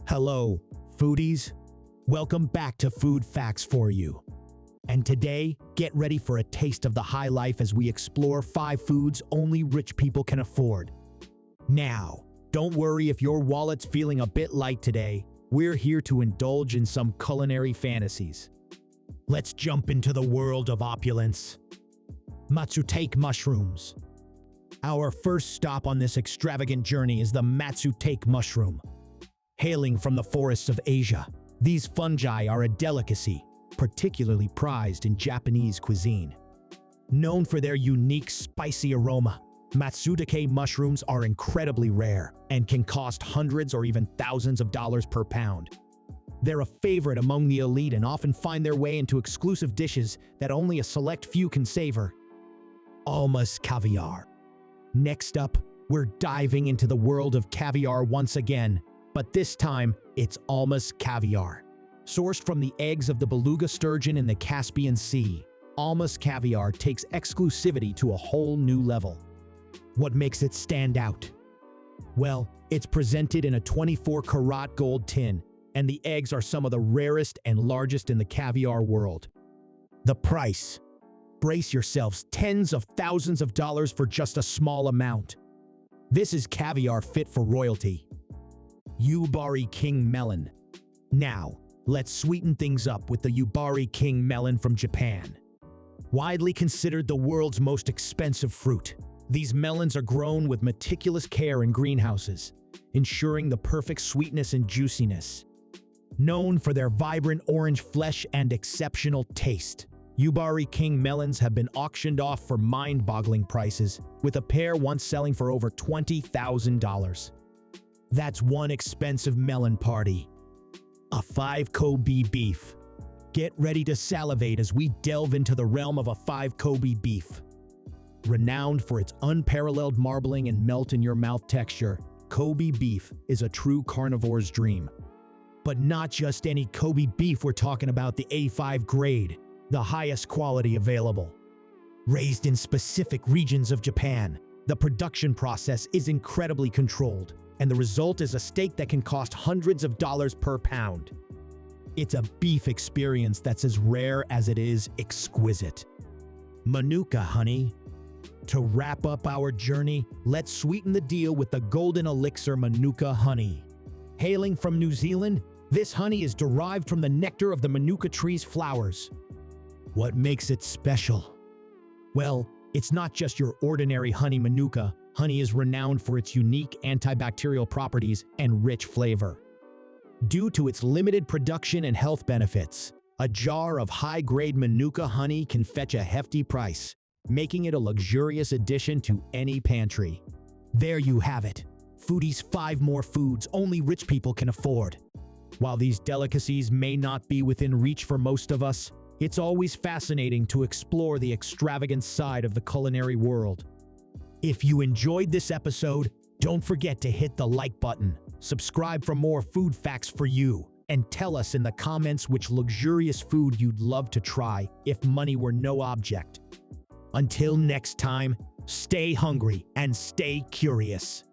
Hello, foodies. Welcome back to Food Facts for You. And today, get ready for a taste of the high life as we explore 5 foods only rich people can afford. Now, don't worry if your wallet's feeling a bit light today. We're here to indulge in some culinary fantasies. Let's jump into the world of opulence. Matsutake mushrooms. Our first stop on this extravagant journey is the Matsutake mushroom. Hailing from the forests of Asia, these fungi are a delicacy, particularly prized in Japanese cuisine. Known for their unique spicy aroma, Matsutake mushrooms are incredibly rare and can cost hundreds or even thousands of dollars per pound. They're a favorite among the elite and often find their way into exclusive dishes that only a select few can savor. Almma Caviar. Next up, we're diving into the world of caviar once again, but this time, it's Almma Caviar. Sourced from the eggs of the beluga sturgeon in the Caspian Sea, Almma Caviar takes exclusivity to a whole new level. What makes it stand out? Well, it's presented in a 24-karat gold tin, and the eggs are some of the rarest and largest in the caviar world. The price. Brace yourselves, tens of thousands of dollars for just a small amount. This is caviar fit for royalty. Yubari King Melon. Now, let's sweeten things up with the Yubari King Melon from Japan. Widely considered the world's most expensive fruit, these melons are grown with meticulous care in greenhouses, ensuring the perfect sweetness and juiciness. Known for their vibrant orange flesh and exceptional taste, Yubari King melons have been auctioned off for mind-boggling prices, with a pair once selling for over $20,000. That's one expensive melon party. A 5 Kobe beef. Get ready to salivate as we delve into the realm of a 5 Kobe beef. Renowned for its unparalleled marbling and melt-in-your-mouth texture, Kobe beef is a true carnivore's dream. But not just any Kobe beef, we're talking about the A5 grade, the highest quality available. Raised in specific regions of Japan, the production process is incredibly controlled, and the result is a steak that can cost hundreds of dollars per pound. It's a beef experience that's as rare as it is exquisite. Manuka Honey. To wrap up our journey, let's sweeten the deal with the golden elixir Manuka Honey. Hailing from New Zealand, this honey is derived from the nectar of the Manuka tree's flowers. What makes it special? Well, it's not just your ordinary honey. Manuka honey is renowned for its unique antibacterial properties and rich flavor. Due to its limited production and health benefits, a jar of high-grade Manuka honey can fetch a hefty price, making it a luxurious addition to any pantry. There you have it, foodies, 5 more foods only rich people can afford. While these delicacies may not be within reach for most of us, it's always fascinating to explore the extravagant side of the culinary world. If you enjoyed this episode, don't forget to hit the like button, subscribe for more food facts for you, and tell us in the comments which luxurious food you'd love to try if money were no object. Until next time, stay hungry and stay curious.